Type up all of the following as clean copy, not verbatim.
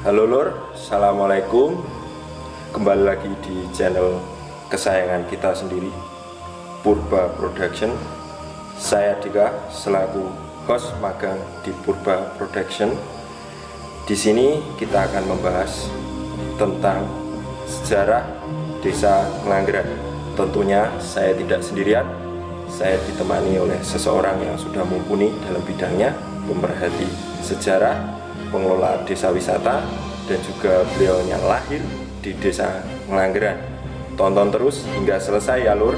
Halo Lur, Assalamualaikum. Kembali lagi di channel kesayangan kita sendiri, Purba Production. Saya Dika selaku host magang di Purba Production. Di sini kita akan membahas tentang sejarah Desa Ngelanggeran. Tentunya saya tidak sendirian. Saya ditemani oleh seseorang yang sudah mumpuni dalam bidangnya, pemerhati sejarah, pengelola desa wisata, dan juga beliaunya lahir di Desa Ngelanggeran. Tonton terus hingga selesai ya Lur.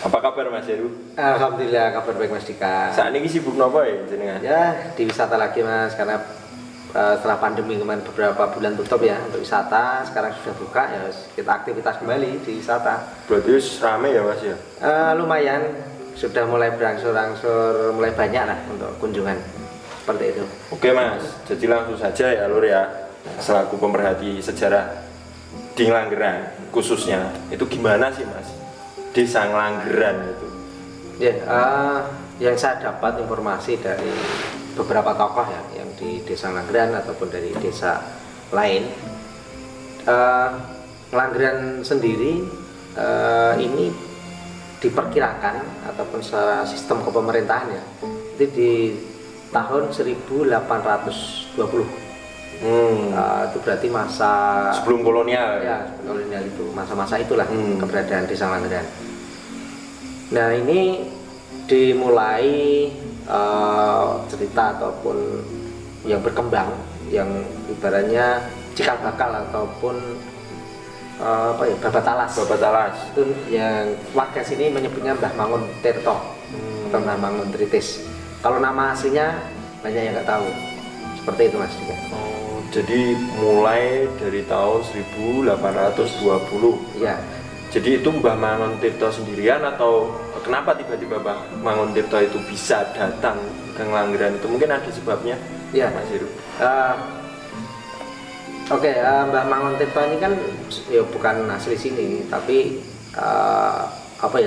Apa kabar Mas Heru? Alhamdulillah kabar baik Mas Dika. Saat ini sibuk nopo ya jenengan? Ya di wisata lagi Mas, karena setelah pandemi kemarin beberapa bulan tutup ya untuk wisata, sekarang sudah buka ya kita aktivitas kembali di wisata. Berarti rame ya Mas ya? Lumayan, sudah mulai berangsur-angsur mulai banyak lah untuk kunjungan seperti itu. Oke Mas, jadi langsung saja ya Lur ya, selaku pemerhati sejarah di Ngelanggeran khususnya, itu gimana sih Mas Desa Ngelanggeran itu? Ya, yang saya dapat informasi dari beberapa tokoh ya yang di Desa Ngelanggeran ataupun dari desa lain, Ngelanggeran sendiri ini diperkirakan ataupun secara sistem kepemerintahan ya itu di tahun 1820. Itu berarti masa sebelum kolonial ya, sebelum kolonial itu masa-masa itulah keberadaan Desa Ngelanggeran. Nah ini dimulai cerita ataupun yang berkembang yang ibaratnya cikal bakal ataupun Babatalas itu yang warga sini menyebutnya Mbah Mangun Tirto atau Mbah Mangun Tritis. Kalau nama aslinya banyak yang nggak tahu. Seperti itu Mas Dika. Oh, jadi mulai dari tahun 1820 ya. Jadi itu Mbah Mangun Tirto sendirian atau kenapa tiba-tiba Mbah Mangun Tirto itu bisa datang ke Ngelanggeran? Itu mungkin ada sebabnya ya Mas Heru. Oke, Mbah Mangun Tirto ini kan ya bukan asli sini, tapi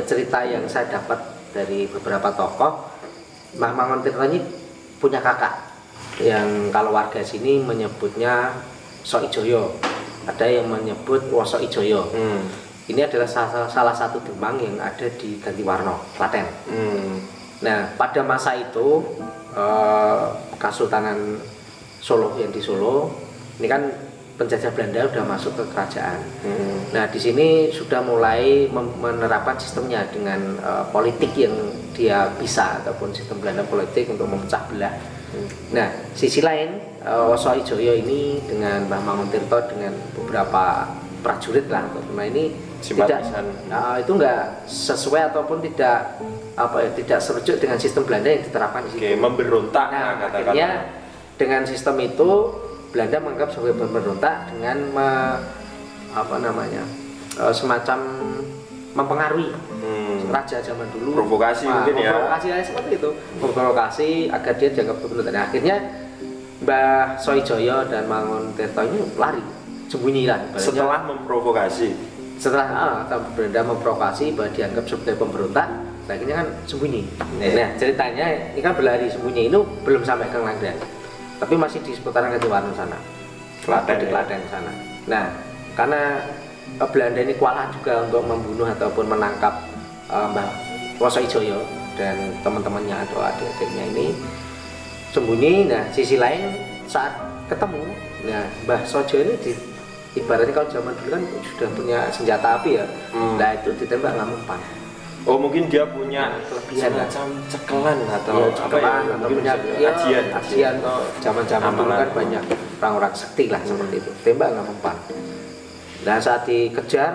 cerita yang saya dapat dari beberapa tokoh, Mbah Mangun Tirto ini punya kakak yang kalau warga sini menyebutnya Sok Ijoyo, ada yang menyebut Woso Ijoyo. Ini adalah salah satu Demang yang ada di Gantiwarna, Klaten. Nah, pada masa itu Kesultanan Solo yang di Solo ini kan penjajah Belanda sudah masuk ke kerajaan. Nah di sini sudah mulai menerapkan sistemnya dengan politik yang dia bisa ataupun sistem Belanda politik untuk memecah belah. Nah sisi lain Woso Ijoyo ini dengan Mbah Mangun Tirto dengan beberapa prajurit lah, nah ini tidak itu enggak sesuai ataupun tidak tidak serujuk dengan sistem Belanda yang diterapkan di situ. Memberontak. Nah akhirnya dengan sistem itu Belanda menganggap sebagai pemberontak dengan semacam mempengaruhi raja zaman dulu. Provokasi mungkin ya. Provokasi seperti itu. Memprovokasi agar dia dianggap pemberontak. Nah, akhirnya Mbah Soijoyo dan Mangun Tirto ini lari, sembunyi lah. Setelah memprovokasi. Setelah Belanda memprovokasi bahwa dianggap sebagai pemberontak, akhirnya kan sembunyi. Nah, ceritanya ini kan berlari sembunyi itu belum sampai ke Ngelanggeran, tapi masih di seputaran Gantiwarna sana, di Klaten sana. Nah, karena Belanda ini kualat juga untuk membunuh ataupun menangkap Mbah Woso Ijoyo dan teman-temannya atau adik-adiknya ini sembunyi. Nah, sisi lain saat ketemu, nah Mbah Sojo ini ibaratnya kalau zaman dulu kan sudah punya senjata api ya. Nah itu ditembak nggak mempan. Oh mungkin dia punya semacam cekelan atau atau punya ajian atau zaman-zaman dulu kan banyak orang-orang sakti lah seperti itu, tembak nggak mempan. Dan saat dikejar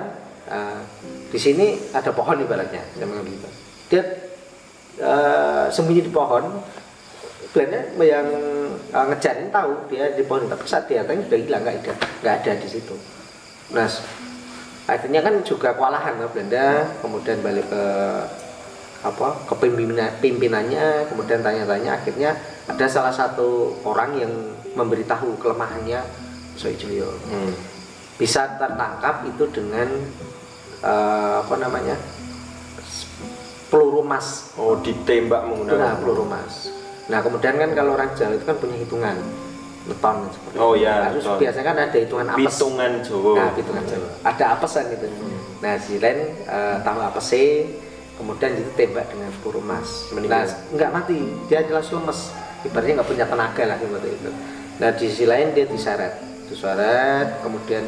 di sini ada pohon ibaratnya, dia sembunyi di pohon. Belanda yang ngejar ini tahu dia di pohon, tapi saat dia datang sudah hilang, nggak ada di situ. Nah akhirnya kan juga kewalahan Belanda, kemudian balik ke pimpinannya, kemudian tanya-tanya, akhirnya ada salah satu orang yang memberitahu kelemahannya Soijoyo. Bisa tertangkap itu dengan peluru emas. Oh, ditembak menggunakan peluru emas. Nah kemudian kan kalau orang Jawa itu kan punya hitungan weton seperti Oh itu. ya, Terus weton. biasanya kan ada hitungan apes. Pitungan Jawa. Nah hitungan Jawa. Ada apesan gitu. Nah Zilen tahu apesnya, kemudian itu tembak dengan peluru emas. Meninggal. Nah nggak mati, dia jelas lemes. Ibaratnya nggak punya tenaga lah seperti itu. Nah di sisi lain dia diseret, kemudian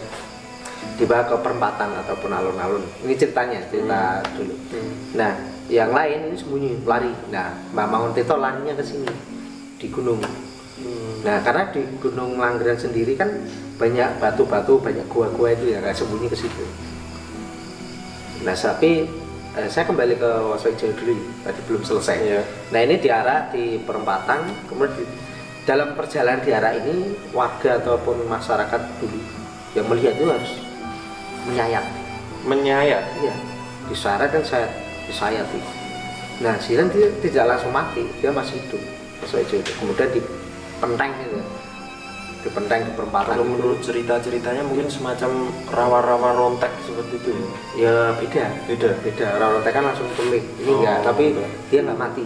dibawa ke perempatan ataupun alun-alun. Ini cerita dulu. Nah yang lain ini sembunyi lari. Nah Mbah Manguntirta larinya ke sini di gunung. Nah karena di Gunung Langgeran sendiri kan banyak batu-batu, banyak gua-gua itu ya, nggak sembunyi ke situ. Nah tapi saya kembali ke Wosoijo dulu, tadi belum selesai. Iya. Nah ini diarah di perempatan, kemudian dalam perjalanan diarah ini warga ataupun masyarakat dulu yang melihat itu harus menyayat. Menyayat. Iya, disyarat kan disayat. Nah Zilen dia tidak langsung mati, dia masih hidup. Wosoijo itu kemudian dipenteng gitu, dipenteng di perempatan. Kalau menurut cerita-ceritanya mungkin semacam rawa-rawa rontek seperti itu ya. Ya beda. Rontek kan langsung tulik, ini enggak, tapi enggak. dia nggak mati.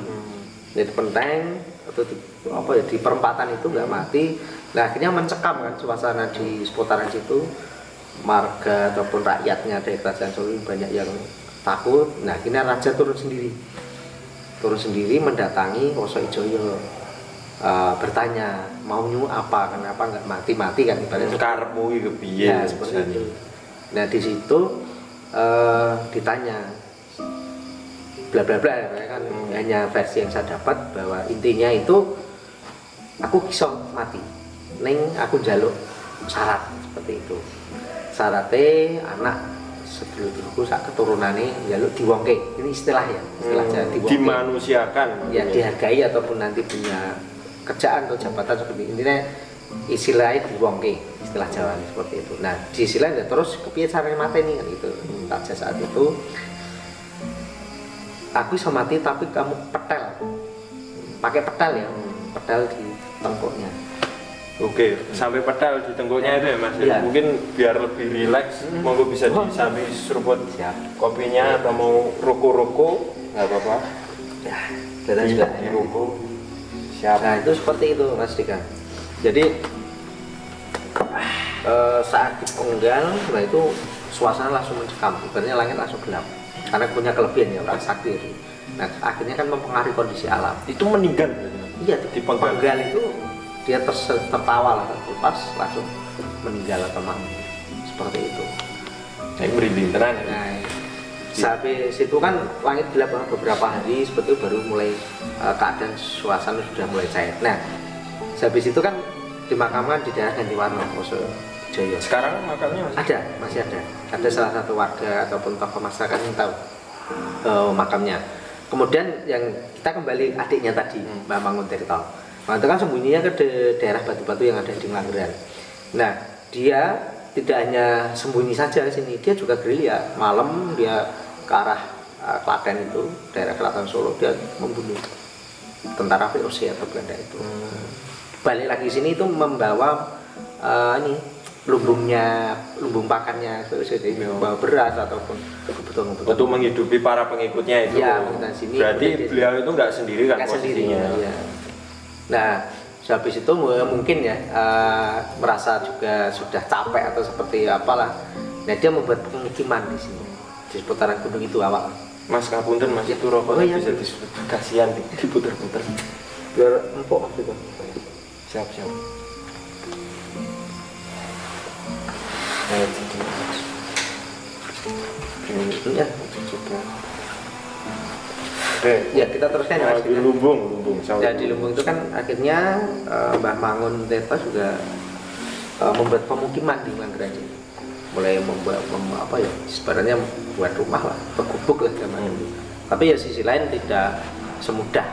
Jadi penteng atau di perempatan itu nggak mati. Nah akhirnya mencekam kan suasana di seputaran situ, marga ataupun rakyatnya dari kerajaan Solo banyak yang takut. Nah akhirnya raja turun sendiri mendatangi Wosoijoyo, bertanya maunya apa, kenapa nggak mati kan ibaratnya. Karepmu iki kepiye? Ya seperti itu. Nah di situ ditanya bla bla bla kan, hanya versi yang saya dapat bahwa intinya itu aku kisah mati neng aku jaluk syarat seperti itu. Syaratnya anak sedulurku sak keturunane jaluk diwongke. Ini istilah Jawa, diwongke. Dimanusiakan. Ya dihargai ataupun nanti punya kerjaan atau jabatan seperti ini. Intinya istilahnya diwongke, istilah Jawa seperti itu. Nah di sisi lain terus kepiye caranya mateni kan itu. Raja saat itu, aku bisa mati tapi kamu petel, pakai petel ya, petel di tengkuknya. Oke, sampai pedal di tengkuknya itu ya Mas. Iya. Mungkin biar lebih rileks, monggo bisa disambi seruput Siap. kopinya atau mau ruko-ruko, nggak apa-apa. Ya, kita juga Di ruko. Siap. Nah itu seperti itu Mas Dika. Jadi saat dipenggal, nah itu suasana langsung mencekam, ibaratnya langit langsung gelap. Karena punya kelebihan ya orang sakti itu. Nah akhirnya kan mempengaruhi kondisi alam. Itu meninggal. Iya, Dipenggal. dipenggal itu dia tertawa lah, lepas langsung meninggal atau mati seperti itu. Saya merinding tenan. Nah, sampai situ kan langit gelap beberapa hari, seperti itu baru mulai keadaan suasana sudah mulai cair. Nah, sampai situ kan dimakamkan di daerah Gantiwarna, Wosoijoyo. Sekarang makamnya masih Masih ada. Ada salah satu warga ataupun tokoh masyarakat yang tahu makamnya. Kemudian yang kita kembali adiknya tadi, Mbah Manguntirta. Nah, itu kan sembunyinya ke daerah batu-batu yang ada di Langgeran. Nah, dia tidak hanya sembunyi saja di sini, dia juga gerilya. Malam dia ke arah Klaten itu, daerah Klaten Solo, dia membunuh tentara VOC atau Belanda itu. Balik lagi sini itu membawa lumbung pakannya VOC, membawa beras ataupun kebutuhan-kebutuhan untuk menghidupi para pengikutnya itu. Ya, mengikuti sini. Berarti beliau itu nggak sendiri kan Nggak posisinya. sendiri, ya. Nah, habis itu mungkin ya merasa juga sudah capek atau seperti apalah. Nah, dia membuat pemukiman di sini di seputaran gunung itu awal. Mas kapunten Mas, itu rokoknya bisa disebut kasihan diputer-puter. Biar empuk gitu. Siap. Ayo jadi. Ya. Coba. Oke. Ya, kita teruskan ya. Mas. Di lumbung. Ya, di lumbung itu kan akhirnya Mbah Manguntirta juga membuat pemukiman di Langgeran ini. Mulai membuat sebenarnya buat rumah lah, bergubuk lah zaman dulu. Tapi ya sisi lain tidak semudah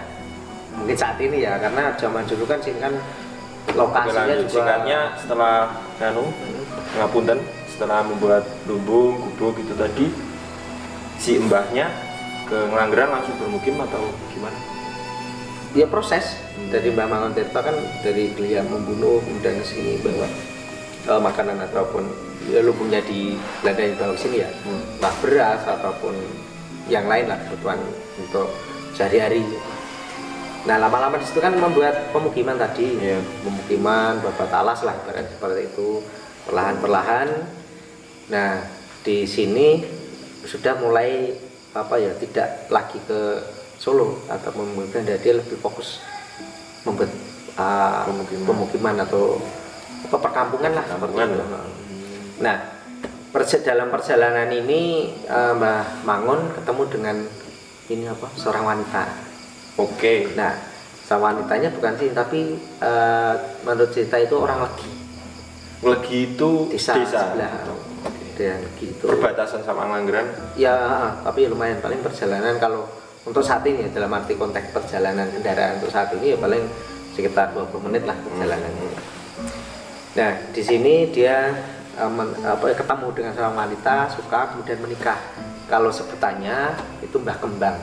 mungkin saat ini ya, karena zaman dulu kan sini kan lokasinya juga. Singkatnya setelah ngapunten, setelah membuat lumbung, gubuk itu tadi, si mbahnya ke Langgeran langsung bermukim atau gimana? Ya proses dari Mbah Manguntirta kan dari dia membunuh kemudian ke sini bawa makanan ataupun ya lumbungnya di Belanda yang bawa sini ya, lah beras ataupun yang lain lah kebutuhan untuk sehari-hari. Nah lama-lama di situ kan membuat pemukiman tadi, Iya. pemukiman babat alas lah ibarat seperti itu, perlahan-perlahan. Nah di sini sudah mulai apa ya, tidak lagi ke Solo atau membuat, dia lebih fokus membuat pemukiman atau apa, perkampungan lah seperti Perkampungan. itu. Nah dalam perjalanan ini Mbah Mangun ketemu dengan ini apa, seorang wanita. Oke. Nah, sama wanitanya bukan sih, tapi menurut cerita itu orang Legi. Legi itu Desa sebelah. Dan gitu. Perbatasan sama Ngelanggeran. Ya, tapi lumayan, paling perjalanan kalau untuk saat ini ya, dalam arti konteks perjalanan kendaraan untuk saat ini ya paling sekitar 20 menit lah perjalanannya. Nah, di sini dia ketemu dengan seorang wanita, suka, kemudian menikah. Kalau sebutannya itu Mbah Kembang.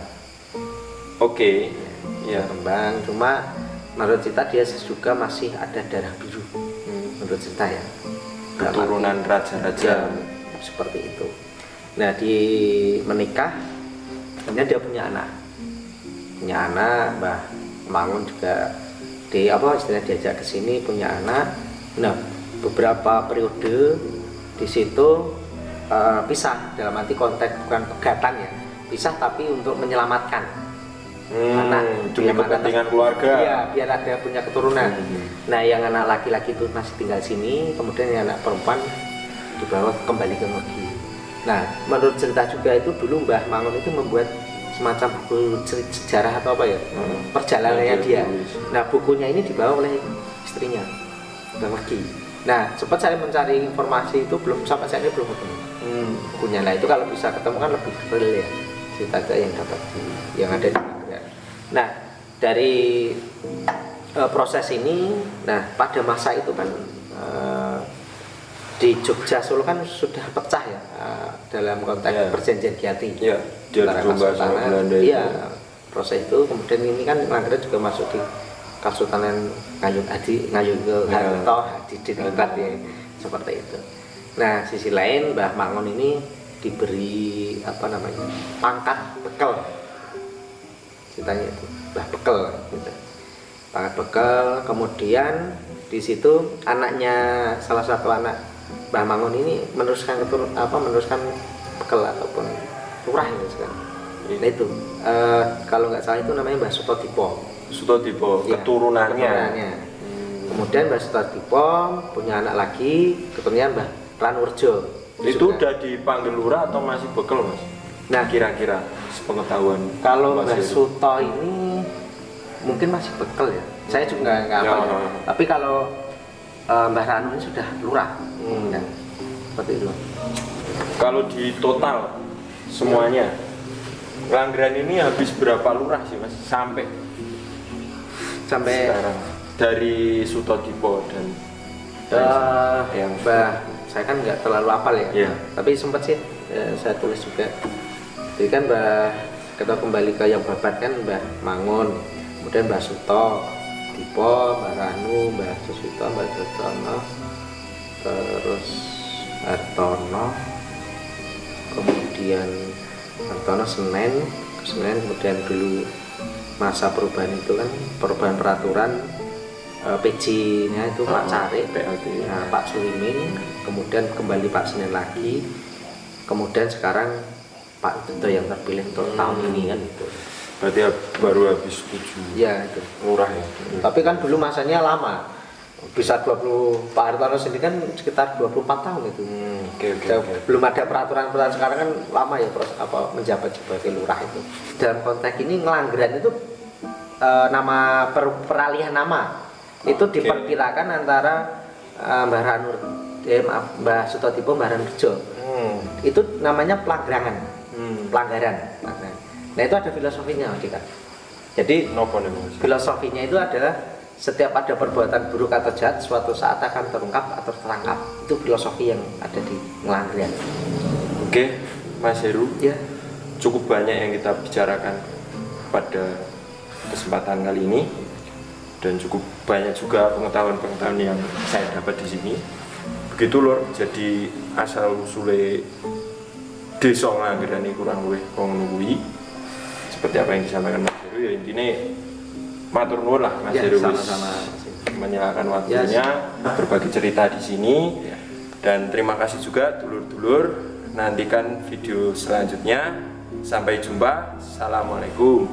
Oke. Ya. Kembang, cuma menurut cerita dia juga masih ada darah biru. Menurut cerita ya. Keturunan raja-raja seperti itu. Nah, di menikah, kemudian dia punya anak. Mbah Mangun juga istilahnya diajak ke sini, punya anak. Nah, beberapa periode di situ pisah, dalam arti konteks bukan pegatan ya, pisah tapi untuk menyelamatkan anak demi kepentingan keluarga. Iya, biar ada punya keturunan. Nah, yang anak laki-laki itu masih tinggal sini, kemudian yang anak perempuan dibawa kembali ke Legi. Nah, menurut cerita juga itu dulu Mbah Mangun itu membuat semacam buku sejarah atau apa ya, perjalanannya dia. Nah, bukunya ini dibawa oleh istrinya ke Legi. Nah, sempat saya mencari informasi itu sampai saat ini belum ketemu bukunya. Nah, itu kalau bisa ketemu kan lebih real ya cerita yang dapat yang ada di Ngelanggeran. Nah, dari proses ini, nah pada masa itu kan di Jogja Solo kan sudah pecah ya, dalam konteks perjanjian Giati. Iya, antara sama Belanda. Iya, proses itu kemudian ini kan Ngelanggeran juga masuk di Kasultanan Ngayogyakarta Hadidingrat ya, seperti itu. Nah, sisi lain Mbah Mangun ini diberi pangkat bekel, ceritanya itu Mbah Bekel gitu. Pangkat bekel, kemudian di situ anaknya, salah satu anak Mbah Mangun ini meneruskan bekel ataupun lurah ini sekarang. Nah itu kalau nggak salah itu namanya Mbah Sutodipo. Ya, keturunannya. Kemudian Mbah Sutodipo punya anak lagi, keturunannya Mbah Ranurjo. Itu udah dipanggil lurah atau masih bekel, Mas? Nah, kira-kira sepengetahuan. Kalau Mbah Suto ini mungkin masih bekel ya. Saya juga nggak apa. Tapi kalau Mbah Ranu ini sudah lurah. Nah, seperti itu. Kalau di total semuanya, Ngelanggeran ini habis berapa lurah sih, Mas? Sampai sekarang dari Sutodipo dan yang Mbah, saya kan nggak terlalu hafal ya. Yeah. Tapi sempat sih saya tulis juga. Jadi kan Mbah, kita kembali ke yang babat kan Mbah Mangun, kemudian Mbah Suto, Dipo, Mbah Ranu, Mbah Susito, Mbah Jotono, terus Hartono, kemudian Hartono Senen, kemudian dulu masa perubahan itu kan perubahan peraturan PJ-nya itu Pak Carik, nah, Pak Sulimin, kemudian kembali Pak Senen lagi, kemudian sekarang Pak Tito yang terpilih untuk tahun ini kan itu. Berarti baru habis 7. Ya itu. Lurah ya. Tapi kan dulu masanya lama. Bisa 20, Pak Hartono sendiri kan sekitar 24 tahun itu. Okay. Belum ada peraturan sekarang kan lama ya proses menjabat sebagai lurah itu. Dalam konteks ini Ngelanggeran itu nama peralihan nama itu diperkirakan antara Mbah Ranur, Mbah Sutodipo, Mbah Ranurjo. Itu namanya pelanggaran. Nah itu ada filosofinya, Dika. Jadi filosofinya itu adalah setiap ada perbuatan buruk atau jahat suatu saat akan terungkap atau tertangkap. Itu filosofi yang ada di Ngelanggeran. Oke, Mas Heru. Ya. Cukup banyak yang kita bicarakan pada kesempatan kali ini, dan cukup banyak juga pengetahuan-pengetahuan yang saya dapat di sini. Begitu lor, jadi asal usule Desa Ngelanggeran ini kurang lebih ngono kuwi. Seperti apa yang disampaikan Mas Heru, ya intinya matur nuwun lah Mas Ya, Heru sama-sama. menyalakan waktunya berbagi cerita di sini. Ya. Dan terima kasih juga dulur-dulur, nantikan video selanjutnya. Sampai jumpa. Assalamualaikum.